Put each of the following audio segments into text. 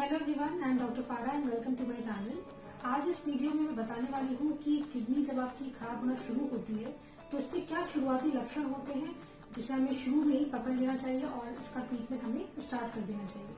Hello everyone, I am doctor Farah and welcome to my channel. आज इस video में मैं बताने वाली हूँ कि किडनी जब आपकी खराब होना शुरू होती है तो इसके क्या शुरुआती लक्षण होते हैं जिसे हमें शुरू में ही पकड़ लेना चाहिए और इसका ट्रीटमेंट हमें स्टार्ट कर देना चाहिए।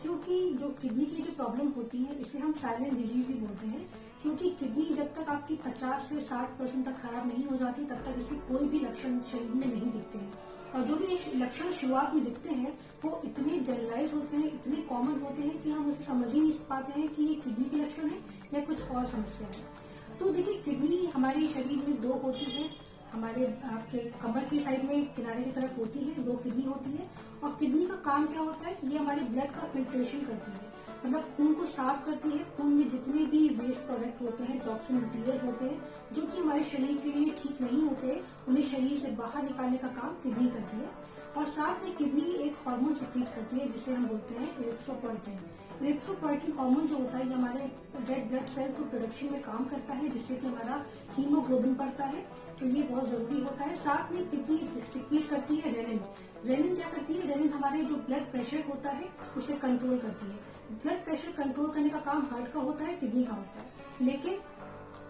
क्योंकि जो किडनी की जो प्रॉब्लम होती है इसे हम साइलेंट डिजीज भी बोलते हैं, क्योंकि किडनी जब तक आपकी 50 से 60% तक खराब नहीं हो जाती तब तक इसे कोई भी लक्षण शरीर में नहीं दिखते हैं। और जो भी लक्षण शुरुआत में दिखते हैं वो इतने जनरलाइज होते हैं, इतने कॉमन होते हैं कि हम उसे समझ ही नहीं पाते हैं कि ये किडनी के लक्षण है या कुछ और समस्या है। तो देखिए, किडनी हमारे शरीर में दो होती है। हमारे आपके कमर की साइड में किनारे की तरफ होती है, दो किडनी होती है। और किडनी का काम क्या होता है, ये हमारे ब्लड का फिल्ट्रेशन करती है, मतलब खून को साफ करती है। खून में जितने भी वेस्ट प्रोडक्ट होते हैं, टॉक्सिन मटेरियल होते हैं जो कि हमारे शरीर के लिए ठीक नहीं होते, उन्हें शरीर से बाहर निकालने का काम किडनी करती है। और साथ में किडनी एक हार्मोन सिक्रीट करती है जिसे हम बोलते हैं इरिथ्रोपोइटिन। इरिथ्रोपोइटिन हार्मोन जो होता है ये हमारे रेड ब्लड सेल को प्रोडक्शन में काम करता है, जिससे कि हमारा हीमोग्लोबिन बढ़ता है, तो ये बहुत जरूरी होता है। साथ में किडनी सिक्रीट करती है रेनिन। रेनिन क्या करती है, रेनिन हमारे जो ब्लड प्रेशर होता है उसे कंट्रोल करती है। ब्लड प्रेशर कंट्रोल करने का काम हार्ट का होता है, किडनी का होता है। लेकिन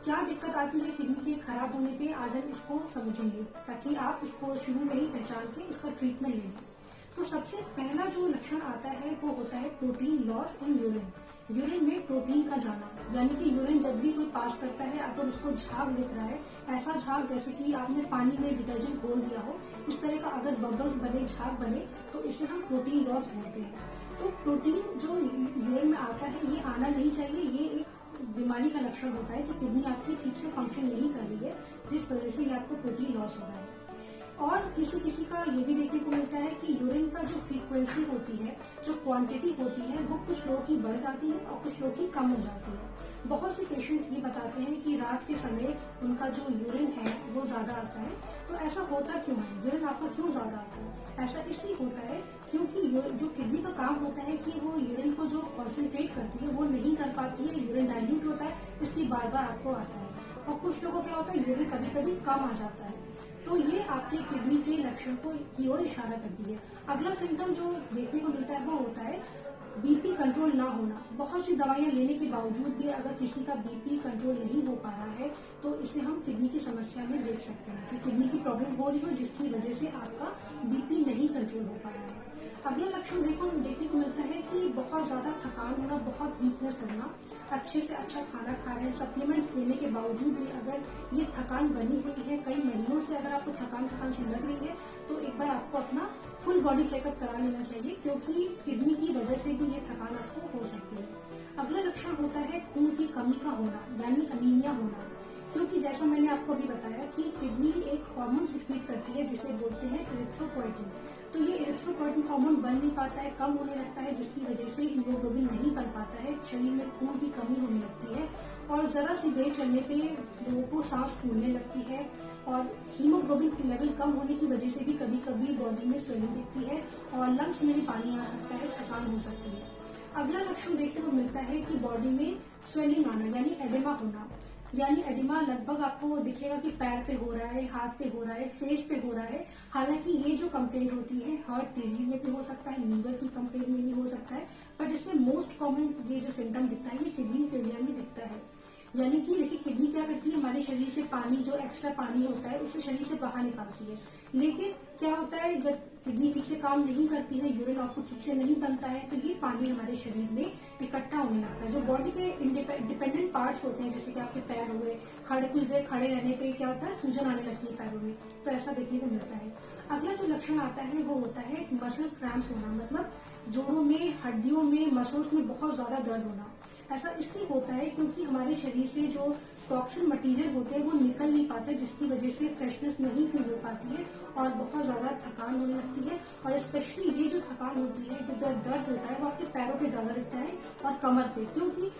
क्या दिक्कत आती है किडनी के खराब होने पे, आज हम इसको समझेंगे ताकि आप इसको शुरू में ही पहचान के इसका ट्रीटमेंट ले लें। तो सबसे पहला जो लक्षण आता है वो होता है protein loss in urine. Urine में प्रोटीन का जाना, यानी कि यूरिन जब भी कोई पास करता है अगर उसको झाग दिख रहा है, ऐसा झाग जैसे कि आपने पानी में डिटर्जेंट घोल दिया हो, इस तरह का अगर बबल्स बने, झाग बने, तो इसे हम प्रोटीन लॉस बोलते हैं। तो प्रोटीन जो यूरिन में आता है ये आना नहीं चाहिए। ये एक बीमारी का लक्षण होता है कि किडनी आपकी ठीक से फंक्शन नहीं कर रही है, जिस वजह से ये आपको प्रोटीन लॉस हो रहा है। और किसी किसी का ये भी देखने को मिलता है कि यूरिन का जो फ्रीक्वेंसी होती है, जो क्वांटिटी होती है, वो कुछ लोगों की बढ़ जाती है और कुछ लोगों की कम हो जाती है। बहुत से पेशेंट ये बताते हैं कि रात के समय उनका जो यूरिन है वो ज्यादा आता है। तो ऐसा होता क्यों है, यूरिन आपका क्यों ज्यादा आता है? ऐसा इसलिए होता है क्योंकि जो किडनी का काम होता है कि वो यूरिन को जो कॉन्सेंट्रेट करती है वो नहीं कर पाती है, यूरिन डाइल्यूट होता है, इसलिए बार बार आपको आता है। और कुछ लोगों को क्या होता है, यूरिन कभी कभी कम आ जाता है। तो ये आपके किडनी के लक्षण को की ओर इशारा करती है। अगला सिम्टम जो देखने को मिलता है वो होता है बीपी कंट्रोल ना होना। बहुत सी दवाइयां लेने के बावजूद भी अगर किसी का बीपी कंट्रोल नहीं हो पा रहा है तो इसे हम किडनी की समस्या में देख सकते हैं कि किडनी की प्रॉब्लम हो रही हो जिसकी वजह से आपका बीपी नहीं कंट्रोल हो पा रहा है। अगला लक्षण देखने को मिलता है कि बहुत ज्यादा थकान होना, बहुत वीकनेस लगना। अच्छे से अच्छा खाना खा रहे हैं, सप्लीमेंट्स लेने के बावजूद भी अगर ये थकान बनी हुई है, कई महीनों से अगर आपको थकान सी लग रही है, तो एक बार आपको अपना फुल बॉडी चेकअप करा लेना चाहिए, क्योंकि किडनी की वजह से भी ये थकान आपको हो सकती है। अगला लक्षण होता है खून की कमी का होना, यानी अनीमिया होना। क्योंकि जैसा मैंने आपको अभी बताया कि किडनी एक हार्मोन सिक्रीट करती है जिसे बोलते हैं इरिथ्रोपोइटिन। तो ये इरिथ्रोपोइटिन हार्मोन बन नहीं पाता है, कम होने लगता है, जिसकी वजह से हीमोग्लोबिन नहीं बन पाता है, शरीर में खून की कमी होने लगती है। और जरा सी देर चलने पे लोगों को सांस फूलने लगती है। और हीमोग्लोबिन की लेवल कम होने की वजह से भी कभी कभी बॉडी में स्वेलिंग दिखती है और लंग्स में भी पानी आ सकता है, थकान हो सकती है। अगला लक्षण देखने को मिलता है कि बॉडी में स्वेलिंग आना, यानी एडेमा होना। यानी एडिमा लगभग आपको दिखेगा कि पैर पे हो रहा है, हाथ पे हो रहा है, फेस पे हो रहा है। हालांकि ये जो कंप्लेंट होती है हार्ट डिजीज में भी हो सकता है, लीवर की कंप्लेंट में भी हो सकता है, बट इसमें मोस्ट कॉमन ये जो सिम्टम दिखता है ये किडनी फेलियर में दिखता है। यानी कि देखिए, किडनी क्या करती है, हमारे शरीर से पानी, जो एक्स्ट्रा पानी होता है उसे शरीर से बाहर निकालती है। लेकिन क्या होता है, जब किडनी ठीक से काम नहीं करती है, यूरिन आउटपुट ठीक से नहीं बनता है, तो ये पानी हमारे शरीर में इकट्ठा होने लगता है। जो बॉडी के डिपेंडेंट पार्ट्स होते हैं, जैसे कि आपके पैर हुए, कुछ देर खड़े रहने पे क्या होता है, सूजन आने लगती है पैरों में, तो ऐसा देखने को मिलता है। अगला जो लक्षण आता है वो होता है मसल क्रैम्प्स होना, मतलब जोड़ों में, हड्डियों में, मसल्स में बहुत ज्यादा दर्द होना। ऐसा इसलिए होता है क्योंकि हमारे शरीर से जो टॉक्सिन मटेरियल होते हैं वो निकल नहीं पाते, जिसकी वजह से फ्रेशनेस नहीं फील हो पाती है और बहुत ज्यादा थकान होने लगती है। और स्पेशली ये जो थकान होती है, जो दर्द होता है, वो आपके पैरों पे ज्यादा दिखता है और कमर पे, क्योंकि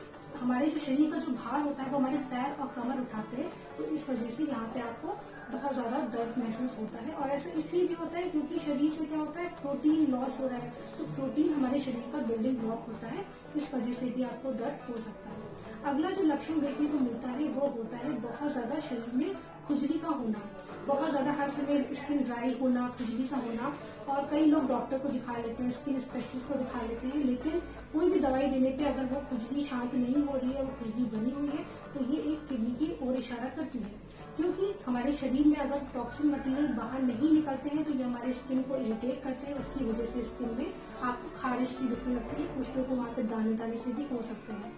हमारे जो शरीर का जो भार होता है वो हमारे पैर और कमर उठाते हैं, तो इस वजह से यहाँ पे आपको बहुत ज्यादा दर्द महसूस होता है। और ऐसा इसलिए भी होता है क्योंकि शरीर से क्या होता है, प्रोटीन लॉस हो रहा है, तो प्रोटीन हमारे शरीर का बिल्डिंग ब्लॉक होता है, इस वजह से भी आपको दर्द हो सकता है। अगला जो लक्षण देखने को मिलता है वो होता है बहुत ज्यादा शरीर में खुजली का होना, बहुत ज्यादा हर समय स्किन ड्राई होना, खुजली सा होना, और कई लोग डॉक्टर को दिखा लेते हैं, स्किन स्पेशलिस्ट को दिखा लेते हैं, लेकिन कोई भी दवाई देने पे अगर वो खुजली शांत नहीं हो रही है, वो खुजली बनी हुई है, तो ये एक किडनी की ओर इशारा करती है। क्योंकि हमारे शरीर में अगर टॉक्सिन मटेरियल बाहर नहीं निकलते हैं तो ये हमारे स्किन को इरिटेट करते हैं, उसकी वजह से स्किन में आपको खारिश सी दिखने लगती है, कुछ लोगों को वहां पर दाने दाने से भी हो सकते हैं।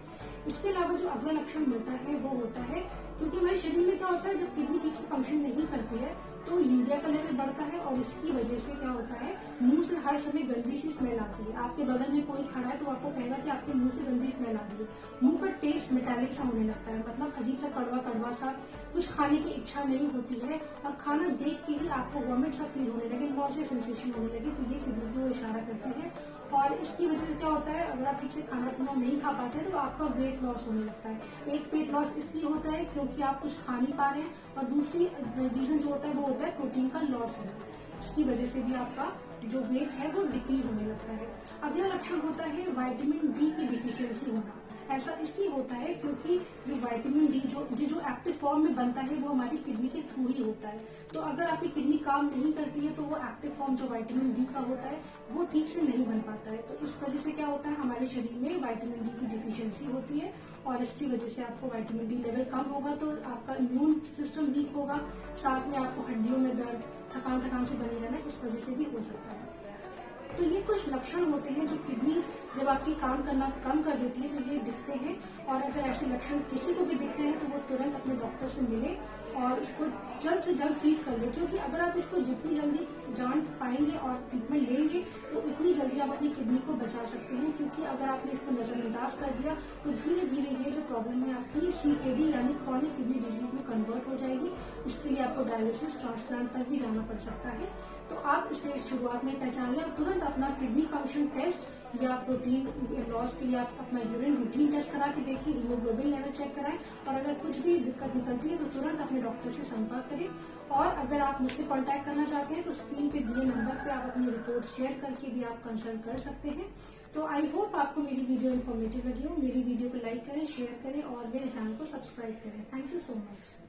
इसके अलावा जो अगला लक्षण मिलता है वो होता है, क्योंकि हमारे शरीर में क्या होता है, जब किडनी ठीक से फंक्शन नहीं करती है तो यूरिया का लेवल बढ़ता है, और इसकी वजह से क्या होता है, मुंह से हर समय गंदी सी स्मेल आती है। आपके बगल में कोई खड़ा है तो आपको कहेगा कि आपके मुंह से गंदी स्मेल आ रही है, मुंह का टेस्ट मेटालिक सा होने लगता है, मतलब अजीब सा कड़वा कड़वा सा, कुछ खाने की इच्छा नहीं होती है, और खाना देख के ही आपको वॉमिट सा फील होने लगे, नॉसिया सेंसेशन होने लगे, तो ये किडनी की ओर इशारा करती है। और इसकी वजह से क्या होता है, अगर आप ठीक से खाना पीना नहीं खा पाते हैं तो आपका वेट लॉस होने लगता है। एक वेट लॉस इसलिए होता है क्योंकि आप कुछ खा नहीं पा रहे हैं, और दूसरी रीजन जो होता है वो होता है प्रोटीन का लॉस होना, इसकी वजह से भी आपका जो वेट है वो डिक्रीज होने लगता है। अगला लक्षण होता है विटामिन डी की डिफिशियंसी होना। ऐसा इसलिए होता है क्योंकि जो विटामिन डी जो एक्टिव फॉर्म में बनता है वो हमारी किडनी के थ्रू ही होता है, तो अगर आपकी किडनी काम नहीं करती है तो वो एक्टिव फॉर्म जो विटामिन डी का होता है वो ठीक से नहीं बन पाता है। तो इस वजह से क्या होता है, हमारे शरीर में विटामिन डी की डिफिशियंसी होती है, और इसकी वजह से आपको विटामिन डी लेवल कम होगा तो आपका इम्यून सिस्टम वीक होगा, साथ में आपको हड्डियों में दर्द, थकान से बनी रहना, इस वजह से भी हो सकता है। तो ये कुछ लक्षण होते हैं जो किडनी जब आपकी काम करना कम कर देती है तो ये दिखते हैं, और अगर ऐसे लक्षण किसी को भी दिख रहे हैं तो वो तुरंत अपने डॉक्टर से मिले और इसको जल्द से जल्द ट्रीट कर ले, क्योंकि अगर आप इसको जितनी जल्दी जान पाएंगे और ट्रीटमेंट लेंगे तो उतनी जल्दी आप अपनी किडनी को बचा सकते हैं। क्योंकि अगर आपने इसको नजरअंदाज कर दिया तो धीरे धीरे ये जो प्रॉब्लम है आपकी CKD यानी क्रॉनिक किडनी डिजीज में कन्वर्ट हो जाएगी। इसके लिए आपको डायलिसिस, ट्रांसप्लांट तक भी जाना पड़ सकता है। तो आप इसे शुरुआत में पहचान लें और तुरंत अपना किडनी फंक्शन टेस्ट या प्रोटीन लॉस के लिए आप अपना यूरिन रूटीन टेस्ट करा के देखिए, हीमोग्लोबिन लेवल चेक कराएं, और अगर कुछ भी दिक्कत निकलती है तो तुरंत अपने डॉक्टर से संपर्क करें। और अगर आप मुझसे कांटेक्ट करना चाहते हैं तो स्क्रीन पे दिए नंबर पे आप अपनी रिपोर्ट शेयर करके भी आप कंसल्ट कर सकते हैं। तो आई होप आपको मेरी वीडियो इन्फॉर्मेटिव लगी हो। मेरी वीडियो को लाइक करें, शेयर करें और मेरे चैनल को सब्सक्राइब करें। Thank you so much.